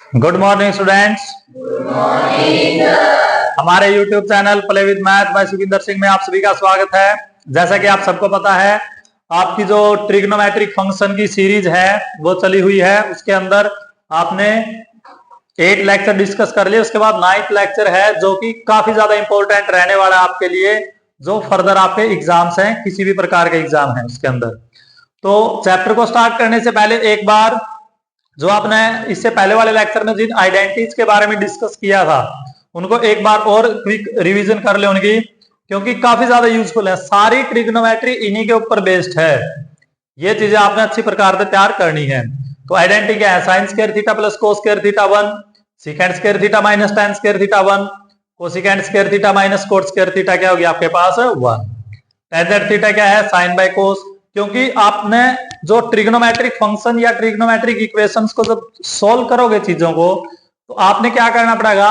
Good morning students. हमारे YouTube channel play with math by Sukhinder Singh में आप सभी का स्वागत है। जैसा कि आप सबको पता है, आपकी जो ट्रिग्नोमेट्रिक फंक्शन की सीरीज है वो चली हुई है। उसके अंदर आपने 8 लेक्चर डिस्कस कर लिए। उसके बाद 9th लेक्चर है जो कि काफी ज्यादा इंपॉर्टेंट रहने वाला है आपके लिए, जो फर्दर आपके एग्जाम्स हैं, किसी भी प्रकार के एग्जाम है उसके अंदर। तो चैप्टर को स्टार्ट करने से पहले एक बार जो आपने इससे पहले वाले लेक्चर में जिन आइडेंटिटीज के बारे में डिस्कस किया था उनको एक बार और क्विक रिवीजन कर ले उनकी, क्योंकि काफी ज्यादा यूजफुल है। सारी ट्रिग्नोमेट्री इन्हीं के ऊपर बेस्ड है। ये चीजें आपने अच्छी प्रकार से तैयार करनी है। तो आइडेंटिटी क्या है? Sine square theta plus cos square theta 1, secant square theta minus tan square theta 1, cosecant square theta minus cot square theta क्या होगी आपके पास 1। टेंजेंट थीटा क्या है? Sine by cos. क्योंकि आपने जो ट्रिग्नोमेट्रिक फंक्शन या ट्रिग्नोमेट्रिक इक्वेशंस को जब सॉल्व करोगे चीजों को, तो आपने क्या करना पड़ेगा,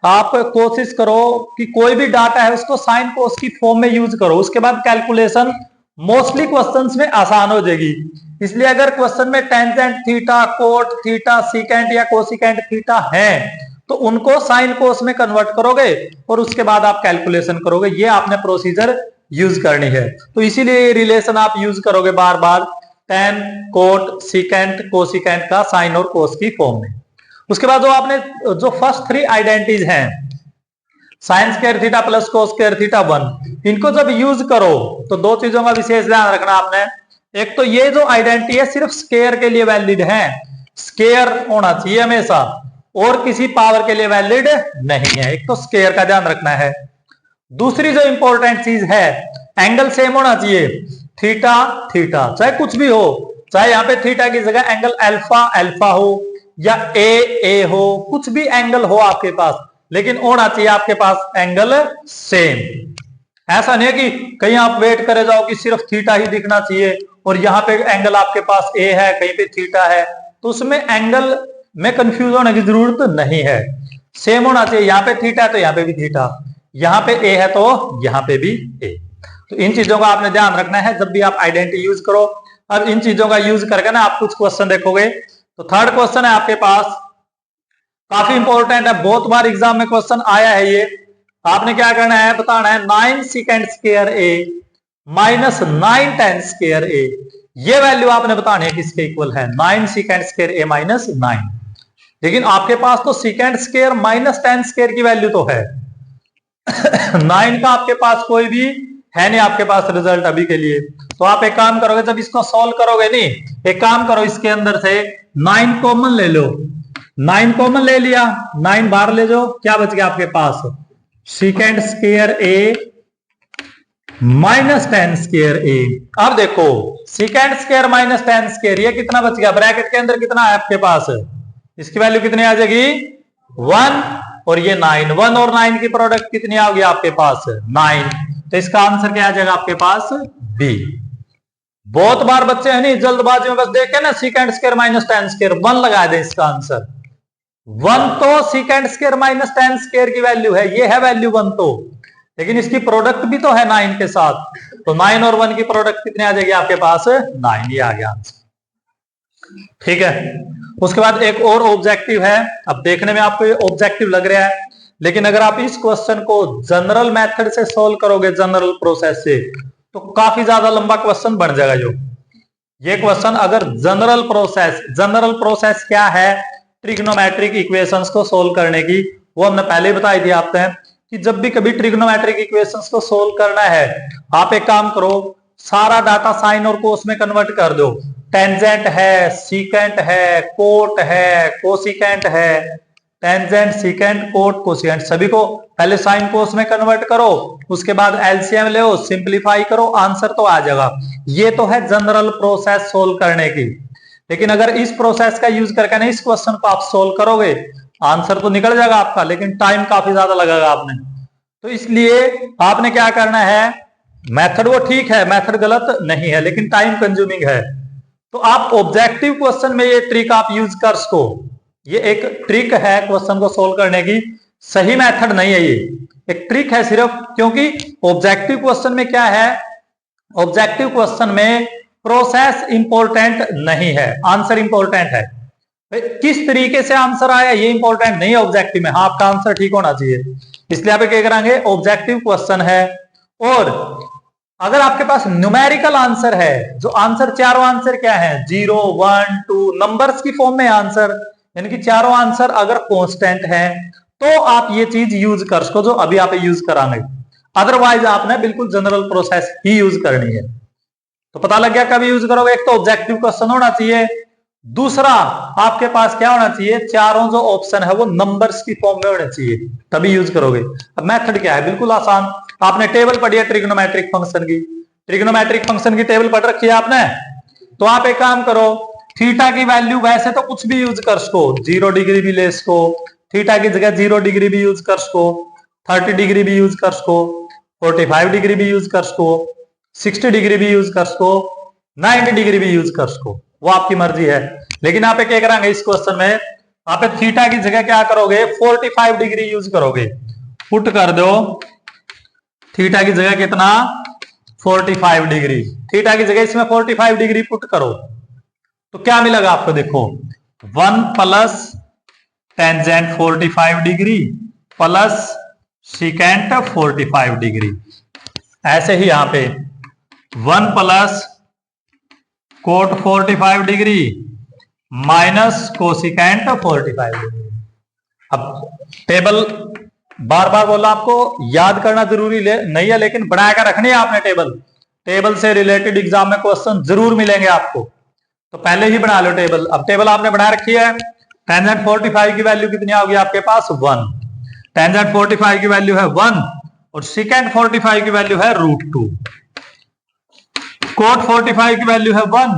आप कोशिश करो कि कोई भी डाटा है उसको साइन कोस की फॉर्म में यूज करो। उसके बाद कैलकुलेशन मोस्टली क्वेश्चंस में आसान हो जाएगी। इसलिए अगर क्वेश्चन में tangent theta, cot theta, secant या कोसिकेंट थीटा है तो उनको साइन कोस में कन्वर्ट करोगे और उसके बाद आप कैलकुलेशन करोगे। ये आपने प्रोसीजर यूज करनी है। तो इसीलिए रिलेशन आप यूज करोगे बार बार, टेन, कोट, सीकेंट, कोसिकेंट का साइन और कोस की फॉर्म में। उसके बाद जो आपने जो फर्स्ट 3 आइडेंटिटीज हैं, sign square theta plus cos square theta 1, इनको जब यूज करो तो 2 चीजों का विशेष ध्यान रखना आपने। एक तो ये जो आइडेंटिटी है सिर्फ स्क्वायर के लिए वैलिड है, स्क्वायर होना चाहिए हमेशा, और किसी पावर के लिए वैलिड नहीं है। एक तो स्क्वायर का ध्यान रखना है। दूसरी जो इंपॉर्टेंट चीज है, एंगल सेम होना चाहिए। थीटा थीटा चाहे कुछ भी हो, चाहे यहाँ पे थीटा की जगह एंगल अल्फा अल्फा हो या ए हो, कुछ भी एंगल हो आपके पास, लेकिन होना चाहिए आपके पास एंगल सेम। ऐसा नहीं है कि कहीं आप वेट करे जाओ कि सिर्फ थीटा ही दिखना चाहिए और यहाँ पे एंगल आपके पास ए है, कहीं पे थीटा है, तो उसमें एंगल में कंफ्यूज होने की जरूरत नहीं है। सेम होना चाहिए। यहाँ पे थीटा है तो यहाँ पे भी थीटा, यहाँ पे ए है तो यहाँ पे भी ए। तो इन चीजों का आपने ध्यान रखना है जब भी आप आइडेंटिटी यूज करो। अब इन चीजों का यूज करके ना आप कुछ क्वेश्चन देखोगे। तो थर्ड क्वेश्चन है आपके पास, काफी इंपॉर्टेंट है, बहुत बार एग्जाम में क्वेश्चन आया है ये। आपने क्या करना है, बताना है 9 सीकेंड स्क्वायर ए माइनस 9 टेन स्क्वायर ए। ये वैल्यू आपने बतानी है किसके इक्वल है, 9 सीकेंड स्क्वायर ए माइनस 9। लेकिन आपके पास तो secant square minus tan square की वैल्यू तो है 9 का आपके पास कोई भी है नहीं आपके पास रिजल्ट अभी के लिए। तो आप एक काम करोगे, जब इसको सॉल्व करोगे, नहीं एक काम करो, इसके अंदर से 9 कॉमन ले लो। 9 कॉमन ले लिया, 9 बाहर ले जाओ, क्या बच गया आपके पास, सीकेंड स्क्वायर ए माइनस टेन स्क्वायर ए। अब देखो secant square minus tan square, ये कितना बच गया, ब्रैकेट के अंदर कितना है आपके पास, इसकी वैल्यू कितनी आ जाएगी 1, और ये 9, 1 और 9 की प्रोडक्ट कितनी आ गई आपके पास 9। तो इसका आंसर क्या आ जाएगा आपके पास बी। बहुत बार बच्चे हैं नहीं जल्दबाजी में बस देखे ना secant square minus tan square 1 लगा दे, इसका आंसर 1 तो secant square minus tan square की वैल्यू है, ये है वैल्यू 1 तो, लेकिन इसकी प्रोडक्ट भी तो है 9 के साथ। तो 9 और 1 की प्रोडक्ट कितनी आ जाएगी आपके पास 9, ये आ गया आंसर। ठीक है। उसके बाद एक और ऑब्जेक्टिव है। अब देखने में आपको ये ऑब्जेक्टिव लग रहा है, लेकिन अगर आप इस क्वेश्चन को जनरल मेथड से सॉल्व करोगे, जनरल प्रोसेस से, तो काफी ज्यादा लंबा क्वेश्चन बन जाएगा। जो ये क्वेश्चन अगर जनरल प्रोसेस क्या है ट्रिग्नोमेट्रिक इक्वेशंस को सोल्व करने की, वो हमने पहले ही बताई थी आपने कि जब भी कभी ट्रिग्नोमेट्रिक इक्वेशंस को सोल्व करना है, आप एक काम करो, सारा डाटा साइन और कोस में कन्वर्ट कर दो। टेंजेंट है, सीकेंट है, कोट है, कोसिकेंट है, टेंजेंट, सीकेंट, कोट, कोसिकेंट, सभी को पहले साइन कोस में कन्वर्ट करो, उसके बाद एलसीएम ले, सिंप्लीफाई करो, आंसर तो आ जाएगा। ये तो है जनरल प्रोसेस सोल्व करने की। लेकिन अगर इस प्रोसेस का यूज करके ना इस क्वेश्चन को आप सोल्व करोगे, आंसर तो निकल जाएगा आपका, लेकिन टाइम काफी ज्यादा लगेगा आपने। तो इसलिए आपने क्या करना है, मेथड वो ठीक है, मेथड गलत नहीं है, लेकिन टाइम कंज्यूमिंग है। तो आप ऑब्जेक्टिव क्वेश्चन में ये ट्रिक आप यूज कर सको। ये एक ट्रिक है क्वेश्चन को सोल्व करने की, सही मेथड नहीं है, ये एक ट्रिक है सिर्फ। क्योंकि ऑब्जेक्टिव क्वेश्चन में क्या है, ऑब्जेक्टिव क्वेश्चन में प्रोसेस इंपॉर्टेंट नहीं है, आंसर इंपॉर्टेंट है। किस तरीके से आंसर आया ये इंपॉर्टेंट नहीं है ऑब्जेक्टिव में। हाँ, आपका आंसर ठीक होना चाहिए, इसलिए आप क्या करेंगे, ऑब्जेक्टिव क्वेश्चन है। और अगर आपके पास न्यूमेरिकल आंसर है, जो आंसर चारों आंसर क्या है, 0 1 2 नंबर्स की फॉर्म में आंसर, यानी कि चारों आंसर अगर कांस्टेंट है तो आप ये चीज यूज कर सको जो अभी आप यूज करांगे। अदरवाइज आपने बिल्कुल जनरल प्रोसेस ही यूज करनी है। तो पता लग गया कभी यूज करोगे। एक तो ऑब्जेक्टिव क्वेश्चन होना चाहिए, दूसरा आपके पास क्या होना चाहिए, चारों जो ऑप्शन है वो नंबर्स की फॉर्म में होने चाहिए, तभी यूज करोगे। अब मेथड क्या है, बिल्कुल आसान। आपने टेबल पढ़ी है ट्रिग्नोमेट्रिक फंक्शन की, ट्रिग्नोमेट्रिक फंक्शन की टेबल पढ़ रखी है आपने। तो आप एक काम करो, थीटा की वैल्यू वैसे तो कुछ भी यूज कर सको, 0 डिग्री भी ले सको, थीटा की जगह 0 डिग्री भी यूज कर सको, 30 डिग्री भी यूज कर सको, 45 डिग्री भी यूज कर सको, 60 डिग्री भी यूज कर सको, 90 डिग्री भी यूज कर सको, वो आपकी मर्जी है। लेकिन आप क्या करेंगे इस क्वेश्चन में, आप थीटा की जगह क्या करोगे, 45 डिग्री यूज करोगे। पुट कर दो थीटा की जगह कितना, 45 डिग्री। थीटा की जगह इसमें 45 डिग्री पुट करो तो क्या मिलेगा आपको, देखो 1 plus tangent 45 degree plus secant 45 degree. ऐसे ही यहां पे 1 plus coat 45 degree minus cosecant 45 degree. अब टेबल बार बार बोला आपको याद करना जरूरी नहीं है, लेकिन बनाकर रखनी है आपने टेबल। टेबल से रिलेटेड एग्जाम में क्वेश्चन जरूर मिलेंगे आपको, तो पहले ही बना लो टेबल। अब टेबल आपने बना रखी है, टेंजेंट 45 की वैल्यू कितनी आ गई आपके पास, 1। टेंजेंट 45 की वैल्यू है 1 और सिकेंट 45 की वैल्यू है √2। कोट 45 की वैल्यू है 1,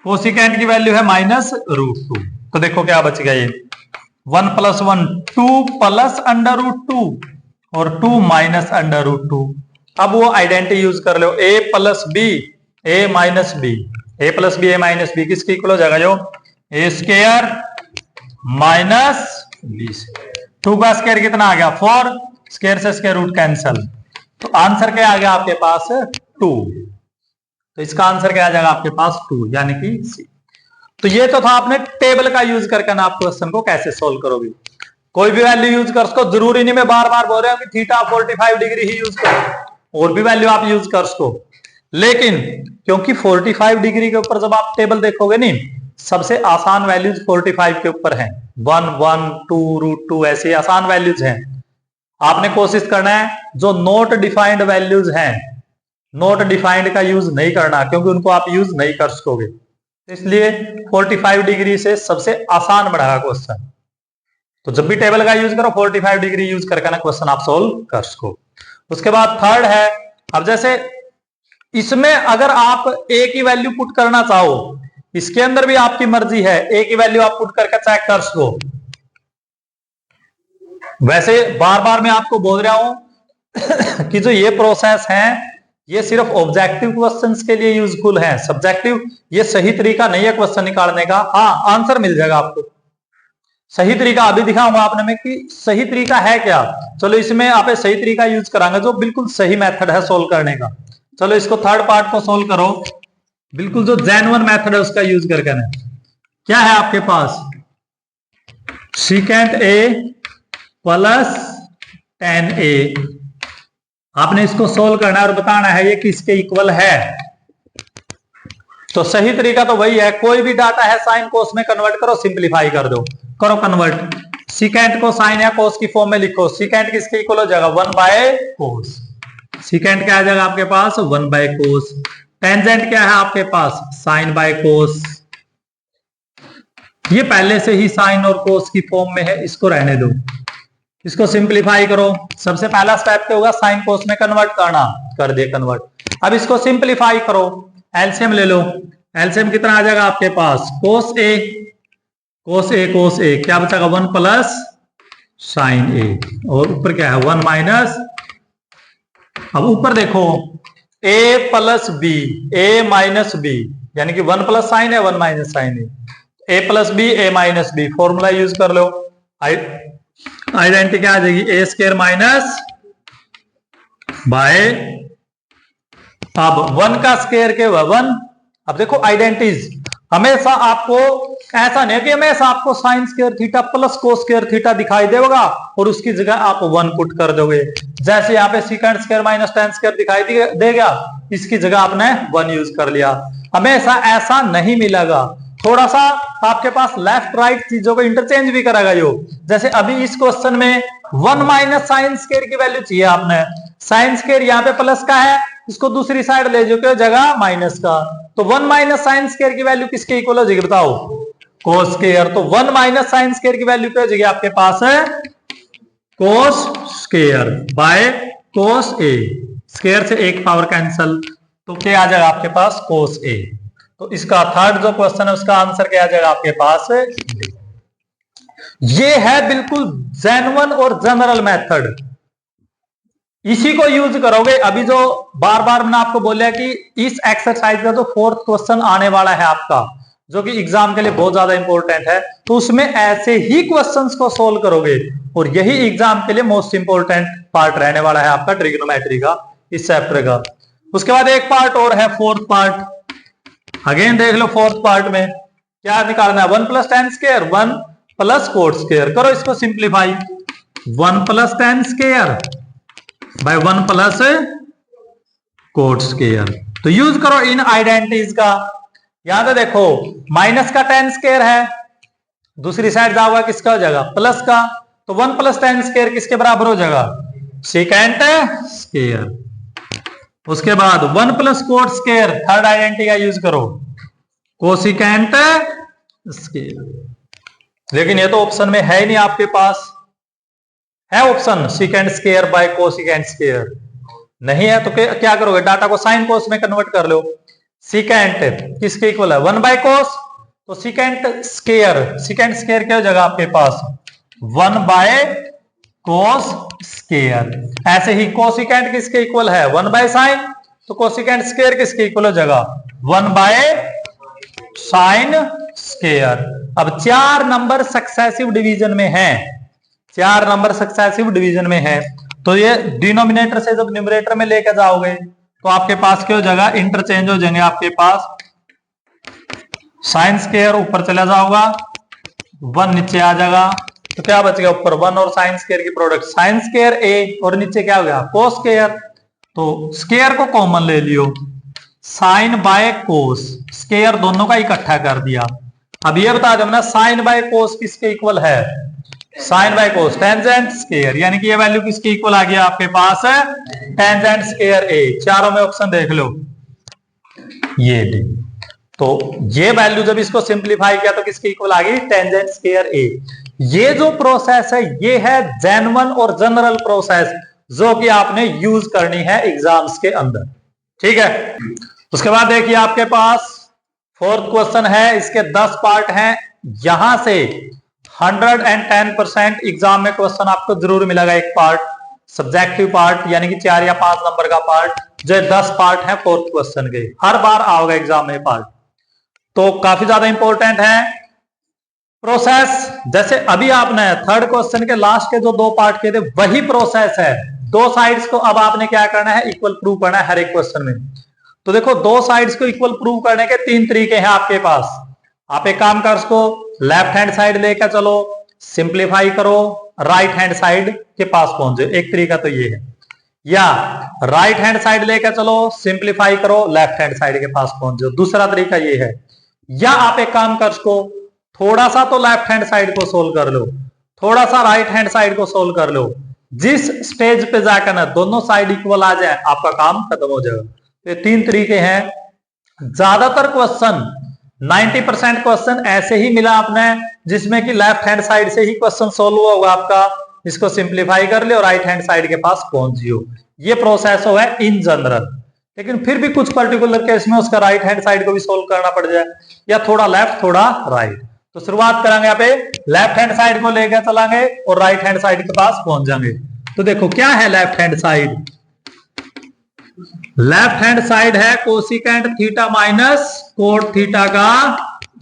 कोसिकेंट की वैल्यू है -√2। तो देखो क्या बच गया, ये 1 + 1 2 प्लस √2 और 2 माइनस √2। अब वो आइडेंटिटी यूज कर लो, a + b a - b, a + b a - b किसके इक्वल हो जाएगा, जो a² - b। 2 का स्क्वायर कितना आ गया, 4, स्क्वायर से स्क्वायर रूट कैंसल, तो आंसर क्या आ गया आपके पास, 2। तो इसका आंसर क्या आ जाएगा आपके पास, 2, यानी कि सी। तो ये तो था आपने टेबल का यूज करके ना आप क्वेश्चन को कैसे सोल्व करोगे। कोई भी वैल्यू यूज कर सको, जरूरी नहीं मैं बार बार बोल रहा हूं कि थीटा 45 डिग्री ही यूज करो, और भी वैल्यू आप यूज कर सको। लेकिन क्योंकि 45 डिग्री के ऊपर जब आप टेबल देखोगे नहीं, सबसे आसान वैल्यूज 45 के ऊपर है, 1 1 2 √2 ऐसी आसान वैल्यूज हैं। आपने कोशिश करना है जो नॉट डिफाइंड वैल्यूज हैं, नॉट डिफाइंड का यूज नहीं करना, क्योंकि उनको आप यूज नहीं कर सकोगे। इसलिए 45 डिग्री से सबसे आसान बढ़ा क्वेश्चन। तो जब भी टेबल का यूज करो 45 डिग्री यूज करके ना क्वेश्चन आप सोल्व कर सको। उसके बाद थर्ड है, अब जैसे इसमें अगर आप a की वैल्यू पुट करना चाहो, इसके अंदर भी आपकी मर्जी है, a की वैल्यू आप पुट करके चेक कर सको। वैसे बार बार मैं आपको बोल रहा हूं कि जो ये प्रोसेस है ये सिर्फ ऑब्जेक्टिव क्वेश्चंस के लिए यूजफुल है, सब्जेक्टिव ये सही तरीका नहीं है क्वेश्चन निकालने का। हाँ, आंसर मिल जाएगा आपको, सही तरीका अभी दिखाऊंगा आपने में कि सही तरीका है क्या। चलो इसमें आप सही तरीका यूज करांगे जो बिल्कुल सही मेथड है सोल्व करने का। चलो इसको थर्ड पार्ट को सोल्व करो, बिल्कुल जो जेन्युइन मेथड है उसका यूज करके ना। क्या है आपके पास, secant a plus tan a, आपने इसको सोल्व करना है और बताना है ये किसके इक्वल है। तो सही तरीका तो वही है, कोई भी डाटा है साइन कोस में कन्वर्ट करो, सिंपलीफाई कर दो, करो कन्वर्ट। सिकेंट को साइन या कोस की फॉर्म में लिखो, सिकेंट किसके इक्वल हो जाएगा, 1/cos। सिकेंट क्या आ जाएगा आपके पास, 1/cos। टेंजेंट क्या है आपके पास, sin/cos। ये पहले से ही साइन और कोस की फॉर्म में है, इसको रहने दो। इसको सिंपलीफाई करो, सबसे पहला स्टेप क्या होगा, साइन कोस में कन्वर्ट करना, कर दे कन्वर्ट। अब इसको सिंपलीफाई करो, एलसीएम ले लो। एलसीएम कितना आ जाएगा आपके पास, cos a cos a क्या बचेगा, 1 प्लस sin a, और ऊपर क्या है 1 माइनस। अब ऊपर देखो a plus b a minus b, यानी कि 1 प्लस साइन है 1 माइनस साइन है, a plus b a minus b, formula use कर लो। आइडेंटिटी क्या आ जाएगी, a² माइनस बाय, अब 1 का स्क्वायर के 1। अब देखो आइडेंटिटीज, हमेशा आपको ऐसा नहीं है कि हमेशा आपको sign square theta plus cos square theta दिखाई देगा और उसकी जगह आप 1 पुट कर दोगे। जैसे यहाँ पे second square minus tan square दिखाई देगा, इसकी जगह आपने 1 यूज कर लिया। हमेशा ऐसा नहीं मिलेगा, थोड़ा सा आपके पास लेफ्ट राइट चीजों को इंटरचेंज भी करेगा यो। जैसे अभी इस क्वेश्चन में 1 माइनस साइन स्क्वायर की वैल्यू चाहिए आपने, साइन स्क्वायर यहाँ पे प्लस का है, इसको दूसरी साइड ले जाओ जगह माइनस का, तो 1 माइनस साइन स्क्वायर की वैल्यू किसके इक्वल हो जाएगी बताओ, कोस स्क्वायर। तो 1 माइनस साइन स्क्वायर की वैल्यू क्या हो जाएगी आपके पास है cos square by cos A, square से एक पावर कैंसल, तो क्या आ जाएगा आपके पास कोस ए। तो इसका थर्ड जो क्वेश्चन है उसका आंसर क्या आ जाएगा आपके पास है। ये है बिल्कुल जेन्युइन और जनरल मेथड, इसी को यूज करोगे। अभी जो बार बार मैंने आपको बोला कि इस एक्सरसाइज का जो फोर्थ क्वेश्चन आने वाला है आपका, जो कि एग्जाम के लिए बहुत ज्यादा इंपॉर्टेंट है, तो उसमें ऐसे ही क्वेश्चंस को सोल्व करोगे और यही एग्जाम के लिए मोस्ट इंपॉर्टेंट पार्ट रहने वाला है आपका ट्रिग्नोमेट्री का, इस चैप्टर का। उसके बाद एक पार्ट और है, फोर्थ पार्ट। अगेन देख लो, फोर्थ पार्ट में क्या निकालना है, 1 plus ten square 1 plus coat square. करो इसको simplify, 1 plus ten square by 1 plus coat square. तो यूज करो इन आइडेंटिटीज का। यहां तो देखो माइनस का टेन स्क्वायर है, दूसरी साइड जाओगा किसका हो जाएगा प्लस का, तो 1 प्लस टेन स्क्वायर किसके बराबर हो जाएगा सेकेंड स्क्वायर। उसके बाद 1 plus coat square, third identity का यूज करो, कोसिकेंट स्क्वायर। लेकिन ये तो ऑप्शन में है ही नहीं आपके पास, है option second square by cosecant square, नहीं है तो क्या करोगे, डाटा को साइन कोस में कन्वर्ट कर लो। सेकेंट किसके इक्वल है 1 बाय कोस, तो सेकेंट स्क्वायर क्या हो जाएगा आपके पास 1 बाय कोस स्क्वायर। ऐसे ही कोसिकेंट किसके इक्वल है 1 बाय साइन, तो कोसिकेंट स्क्वायर किसके इक्वल हो जाएगा 1 बाय साइन स्क्वायर। अब 4 नंबर सक्सेसिव डिवीजन में है, 4 नंबर सक्सेसिव डिवीजन में है, तो ये डिनोमिनेटर से जब न्यूमरेटर में लेकर जाओगे तो आपके पास क्या हो जाएगा, इंटरचेंज हो जाएंगे। आपके पास साइन स्क्वायर ऊपर चला जाओगा, 1 नीचे आ जाएगा, तो क्या बचेगा ऊपर 1 और साइन स्क्वायर की प्रोडक्ट, साइन स्क्वायर ए, और नीचे क्या हो गया कोस स्क्वायर। तो स्क्वायर को कॉमन ले लियो, साइन बाय कोस, स्क्वायर दोनों का इकट्ठा कर दिया। अब ये बता दो ना साइन बाय कोस किसके इक्वल है, sine by cos tangent square, यानी कि ये वैल्यू किसके इक्वल आ गया आपके पास है टेंजेंट स्क्वायर ए। चारों में ऑप्शन देख लो, ये डी। तो ये वैल्यू जब इसको सिंप्लीफाई किया तो किसके इक्वल आ गई टेंजेंट स्क्वायर ए। ये जो प्रोसेस है ये है जेन्युइन और जनरल प्रोसेस, जो कि आपने यूज करनी है एग्जाम्स के अंदर, ठीक है। उसके बाद देखिए आपके पास फोर्थ क्वेश्चन है, इसके 10 पार्ट हैं। यहां से 110% एग्जाम में क्वेश्चन आपको जरूर मिलेगा, एक पार्ट सब्जेक्टिव पार्ट, यानी कि 4 या 5 नंबर का पार्ट, जो 10 पार्ट है फोर्थ क्वेश्चन के, हर बार आओगे एग्जाम में पार्ट, तो काफी ज्यादा इंपॉर्टेंट है। प्रोसेस जैसे अभी आपने थर्ड क्वेश्चन के लास्ट के जो 2 पार्ट किए थे वही प्रोसेस है, 2 साइड्स को अब आपने क्या करना है इक्वल प्रूव करना है हर एक क्वेश्चन में। तो देखो 2 साइड्स को इक्वल प्रूव करने के 3 तरीके हैं आपके पास। आप एक काम कर, उसको लेफ्ट हैंड साइड लेकर चलो, सिंप्लीफाई करो, राइट हैंड साइड के पास पहुंचो, एक तरीका तो ये है। या राइट हैंड साइड लेकर चलो, सिंप्लीफाई करो, लेफ्ट हैंड साइड के पास पहुंचो, दूसरा तरीका ये है। या आप एक काम कर, उसको थोड़ा सा तो लेफ्ट हैंड साइड को सोल्व कर लो, थोड़ा सा राइट हैंड साइड को सोल्व कर लो, जिस स्टेज पे जाकर ना दोनों साइड इक्वल आ जाए आपका काम खत्म हो जाएगा। ये 3 तरीके हैं। ज्यादातर क्वेश्चन 90% क्वेश्चन ऐसे ही मिला आपने जिसमें कि लेफ्ट हैंड साइड से ही क्वेश्चन सोल्व हुआ होगा आपका, इसको सिंप्लीफाई कर ले और राइट हैंड साइड के पास पहुंच जियो। ये प्रोसेस हो है इन जनरल, लेकिन फिर भी कुछ पर्टिकुलर केस में उसका राइट हैंड साइड को भी सोल्व करना पड़ जाए, या थोड़ा लेफ्ट थोड़ा राइट। तो शुरुआत करेंगे यहाँ पे लेफ्ट हैंड साइड को लेकर चलांगे और राइट हैंड साइड के पास पहुंच जाएंगे। तो देखो क्या है left hand side, left hand side है cosecant theta minus cot theta का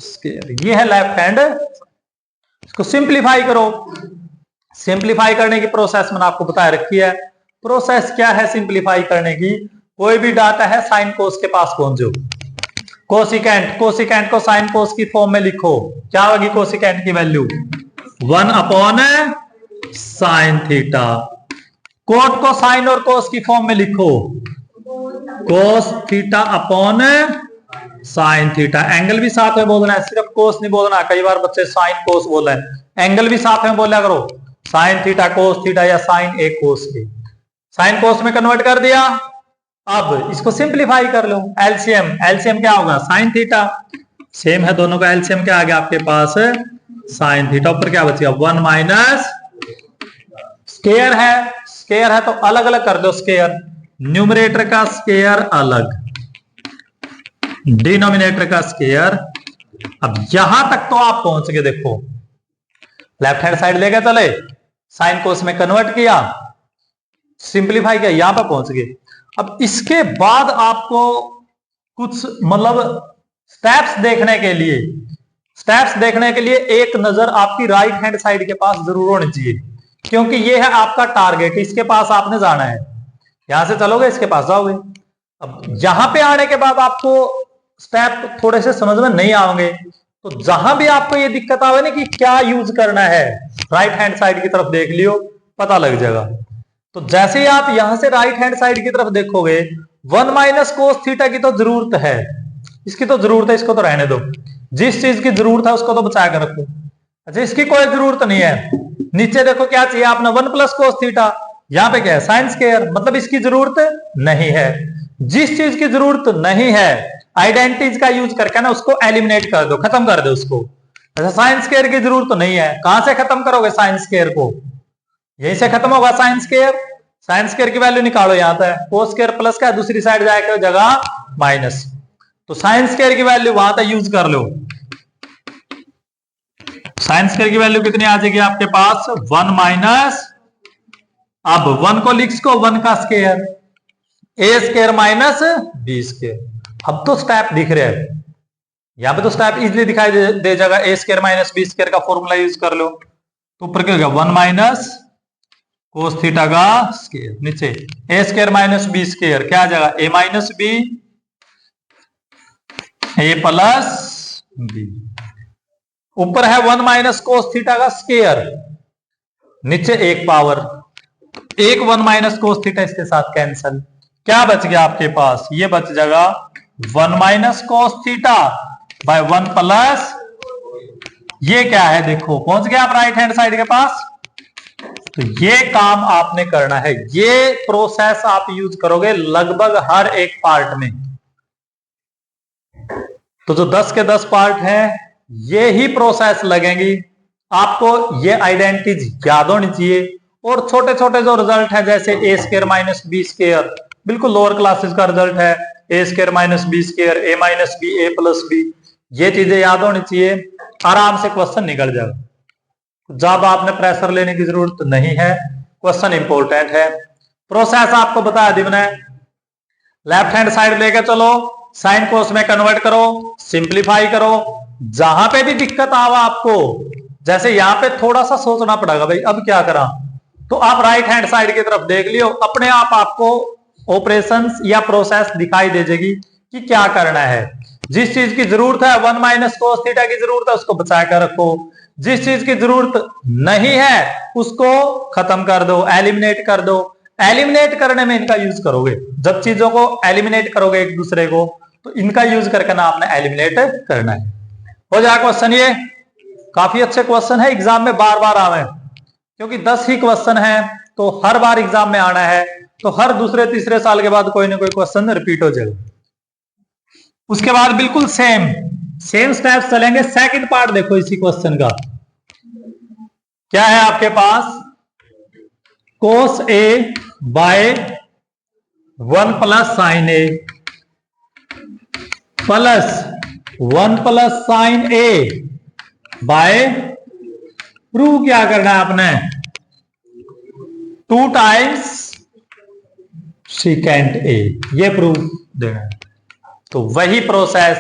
स्क्वायर, ये है लेफ्ट हैंड। इसको सिंप्लीफाई करो, सिंप्लीफाई करने की प्रोसेस मैंने आपको बता रखी है। प्रोसेस क्या है सिंप्लीफाई करने की, कोई भी डाटा है साइन कोस के पास पहुंचो, कोसिकेंट, कोसिकेंट को साइन कोस की फॉर्म में लिखो, क्या होगी कोसिकेंट की value 1 upon sine theta. Cot को साइन और कोस की फॉर्म में लिखो, cos theta upon sine theta. Angle भी साथ में बोलना है, सिर्फ कोस नहीं बोलना। कई बार बच्चे साइन कोस बोल रहे हैं, एंगल भी साथ में बोला करो, साइन थीटा कोस थीटा या साइन ए कोस के। साइन कोस में कन्वर्ट कर दिया, अब इसको सिंप्लीफाई कर लो। एलसीएम, एलसीएम क्या होगा साइन थीटा, सेम है दोनों का एलसीएम क्या आ गया आपके पास साइन थीटा। ऊपर क्या बचेगा 1 माइनस स्केयर है, स्केयर है तो अलग अलग कर दो स्केयर, न्यूमरेटर का स्केयर अलग, डिनोमिनेटर का स्केयर। अब यहां तक तो आप पहुंच गए, देखो लेफ्ट हैंड साइड लेके चले, साइन कोस में कन्वर्ट किया, सिंप्लीफाई किया, यहां पर पहुंच गए। अब इसके बाद आपको कुछ मतलब स्टेप्स देखने के लिए, स्टेप्स देखने के लिए एक नजर आपकी राइट हैंड साइड के पास जरूर होनी चाहिए, क्योंकि ये है आपका टारगेट, इसके पास आपने जाना है। यहां से चलोगे इसके पास जाओगे। अब यहां पे आने के बाद आपको स्टेप थोड़े से समझ में नहीं आएंगे, तो जहां भी आपको ये दिक्कत आवे ना कि क्या यूज करना है, राइट हैंड साइड की तरफ देख लियो, पता लग जाएगा। तो जैसे ही आप यहां से राइट हैंड साइड की तरफ देखोगे, 1 माइनस कोस थीटा की तो जरूरत है, इसकी तो जरूरत है, इसको तो रहने दो। जिस चीज की जरूरत है उसको तो बचा कर रखो। अच्छा इसकी कोई जरूरत नहीं है, नीचे देखो क्या चाहिए आपने 1 प्लस कोस थीटा, यहां पे क्या है साइन स्क्वायर, मतलब इसकी जरूरत नहीं है। जिस चीज की जरूरत नहीं है आइडेंटिटीज का यूज करके ना उसको एलिमिनेट कर दो, खत्म कर दो उसको। अच्छा साइन स्क्वायर की जरूरत तो नहीं है, कहां से खत्म करोगे साइन स्क्वायर को, यहीं से खत्म होगा साइन स्क्वायर। साइन स्क्वायर की वैल्यू निकालो, यहां पे कोस स्क्वायर प्लस का दूसरी साइड जाके जगह माइनस, तो साइन स्क्वायर की वैल्यू वहां तक यूज कर लो। साइन स्क्वायर की वैल्यू कितनी आ जाएगी आपके पास 1 माइनस, अब 1 को लिख को 1 का स्क्वायर, ए स्क्वायर माइनस बी स्क्वायर। अब तो स्टेप दिख रहे हैं, यहां पे तो स्टेप इजीली दिखाई दे जाएगा, ए स्क्वायर माइनस बी स्क्वायर का फॉर्मूला यूज कर लो, तो ऊपर क्या हो गया 1 माइनस कोस थीटा का स्क्वायर, नीचे ए स्क्वायर माइनस बी स्क्वायर क्या आ जाएगा ए माइनस बी, ए प्लस बी। ऊपर है 1 माइनस कोस थीटा का स्क्वायर, नीचे एक पावर, एक 1 माइनस कोस थीटा इसके साथ कैंसल, क्या बच गया आपके पास, ये बच जाएगा 1 minus cos theta by 1 plus, ये क्या है देखो पहुंच गया आप राइट हैंड साइड के पास। तो ये काम आपने करना है, ये प्रोसेस आप यूज करोगे लगभग हर एक पार्ट में। तो जो 10 के 10 पार्ट हैं ये ही प्रोसेस लगेंगी आपको, ये आइडेंटिटीज याद होनी चाहिए। और छोटे छोटे जो रिजल्ट है जैसे ए स्क्वायर माइनस बी स्क्वायर, बिल्कुल लोअर क्लासेस का रिजल्ट है, A square minus B square, A minus B, A plus B, ये चीजें याद होनी चाहिए, आराम से क्वेश्चन निकल जाएगा। ज्यादा आपने प्रेशर लेने की जरूरत नहीं है, क्वेश्चन इंपॉर्टेंट है। प्रोसेस आपको बताया दी मैंने, लेफ्ट हैंड साइड लेके चलो, साइन कोस में कन्वर्ट करो, सिंप्लीफाई करो। जहां पे भी दिक्कत आवा आपको, जैसे यहां पे थोड़ा सा सोचना पड़ेगा भाई अब क्या करा, तो आप राइट हैंड साइड की तरफ देख लियो, अपने आप आपको ऑपरेशंस या प्रोसेस दिखाई दे जाएगी कि क्या करना है। जिस चीज की जरूरत है 1 माइनस कोस थीटा की जरूरत है उसको बचा कर रखो, जिस चीज की जरूरत नहीं है उसको खत्म कर दो, एलिमिनेट कर दो। एलिमिनेट करने में इनका यूज करोगे, जब चीजों को एलिमिनेट करोगे एक दूसरे को, तो इनका यूज करके ना आपने एलिमिनेट करना है। हो जाए क्वेश्चन, ये काफी अच्छे क्वेश्चन है, एग्जाम में बार बार आवे, क्योंकि 10 ही क्वेश्चन है तो हर बार एग्जाम में आना है, तो हर दूसरे तीसरे साल के बाद कोई ना कोई क्वेश्चन रिपीट हो जाएगा। उसके बाद बिल्कुल सेम स्टेप्स चलेंगे। सेकंड पार्ट देखो इसी क्वेश्चन का, क्या है आपके पास cos A by 1 plus sine A plus 1 plus sine A bye, prove क्या करना है आपने 2 टाइम्स सीकेंट ए, ये प्रूव देना है। तो वही प्रोसेस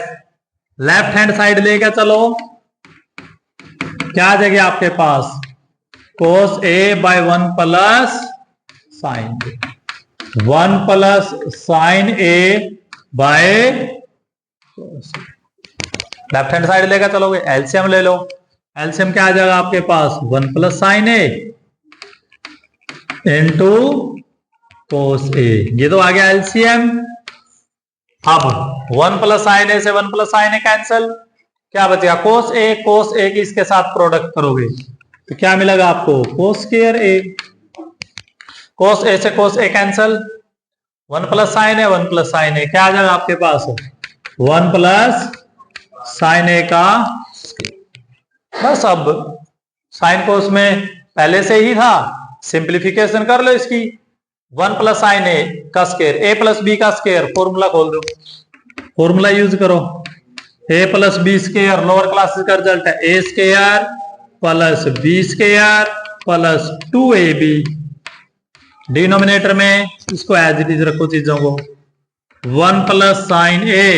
लेफ्ट हैंड साइड लेके चलो, क्या आ जाएगी आपके पास cos A by 1 plus sine A, 1 plus sine A by left hand side लेकर चलोगे, एलसीएम ले लो। एलसीएम क्या आ जाएगा आपके पास, 1 plus sine A into cos ए। ये तो आ गया एलसीएम। अब 1 प्लस साइन ए से 1 प्लस साइन ए कैंसिल, क्या बचेगा कोस ए। कोस ए की इसके साथ प्रोडक्ट करोगे तो क्या मिलेगा आपको, कोस स्क्वायर ए। कोस ए से कोस ए cancel, 1 plus sine A 1 plus sine ए, क्या आ जाएगा आपके पास 1 प्लस साइन ए का। बस अब साइन कोस में पहले से ही था, सिंप्लीफिकेशन कर लो इसकी। 1 प्लस साइन ए का स्क्वायर, ए प्लस बी का स्क्वायर, फॉर्मूला खोल दो, फॉर्मूला यूज करो। A plus B square lower classes का रिजल्ट है, A square plus B square plus 2ab। Denominator में इसको एज इट इज रखो चीजों को, 1 plus sine A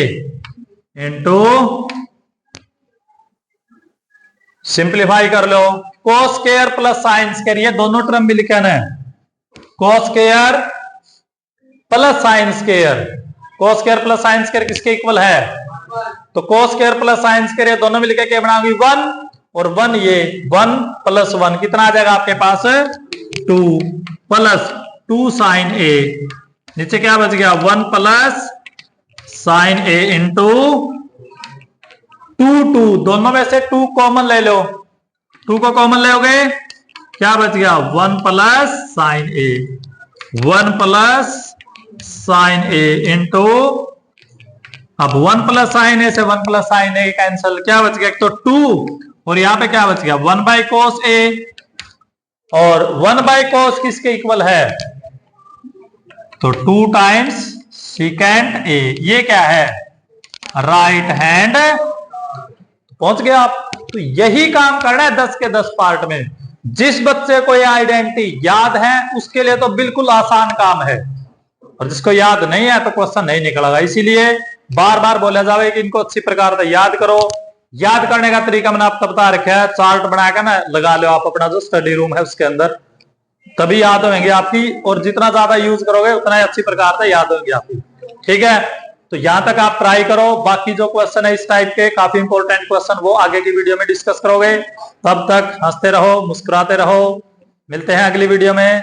into, simplify कर लो, cos square plus sine square, ये दोनों टर्म भी लिखा है, cos square plus sine square. Cos square plus sine square किसके इक्वल है, तो कोस स्क्वायर प्लस साइन स्क्वायर ये दोनों मिलकर क्या बनाओगी 1 और 1, ये 1 प्लस 1 कितना आ जाएगा आपके पास 2 प्लस 2 साइन ए, नीचे क्या बच गया 1 प्लस साइन ए इंटू 2 दोनों में से 2 कॉमन ले लो, 2 को कॉमन लोगे क्या बच गया 1 plus sine A, 1 plus sine A into, अब 1 प्लस साइन ए से 1 प्लस साइन ए कैंसिल, क्या बच गया एक तो 2 और यहां पे क्या बच गया 1 बाई कोस ए, और 1 बाई कोस किसके इक्वल है, तो 2 टाइम्स सीकेंट ए। ये क्या है राइट हैंड, पहुंच गया आप। तो यही काम करना है 10 के 10 पार्ट में। जिस बच्चे को ये आइडेंटिटी याद है उसके लिए तो बिल्कुल आसान काम है, और जिसको याद नहीं है तो क्वेश्चन नहीं निकलेगा। इसीलिए बार बार बोला जाए कि इनको अच्छी प्रकार से याद करो। याद करने का तरीका मैंने आपको बता रखा है, चार्ट बनाकर ना लगा लो आप अपना जो स्टडी रूम है उसके अंदर, तभी याद होंगे आपकी, और जितना ज्यादा यूज करोगे उतना ही अच्छी प्रकार से याद होंगी आपकी। ठीक है, तो यहां तक आप ट्राई करो। बाकी जो क्वेश्चन है इस टाइप के काफी इंपॉर्टेंट क्वेश्चन वो आगे की वीडियो में डिस्कस करोगे। तब तक हंसते रहो, मुस्कुराते रहो, मिलते हैं अगली वीडियो में।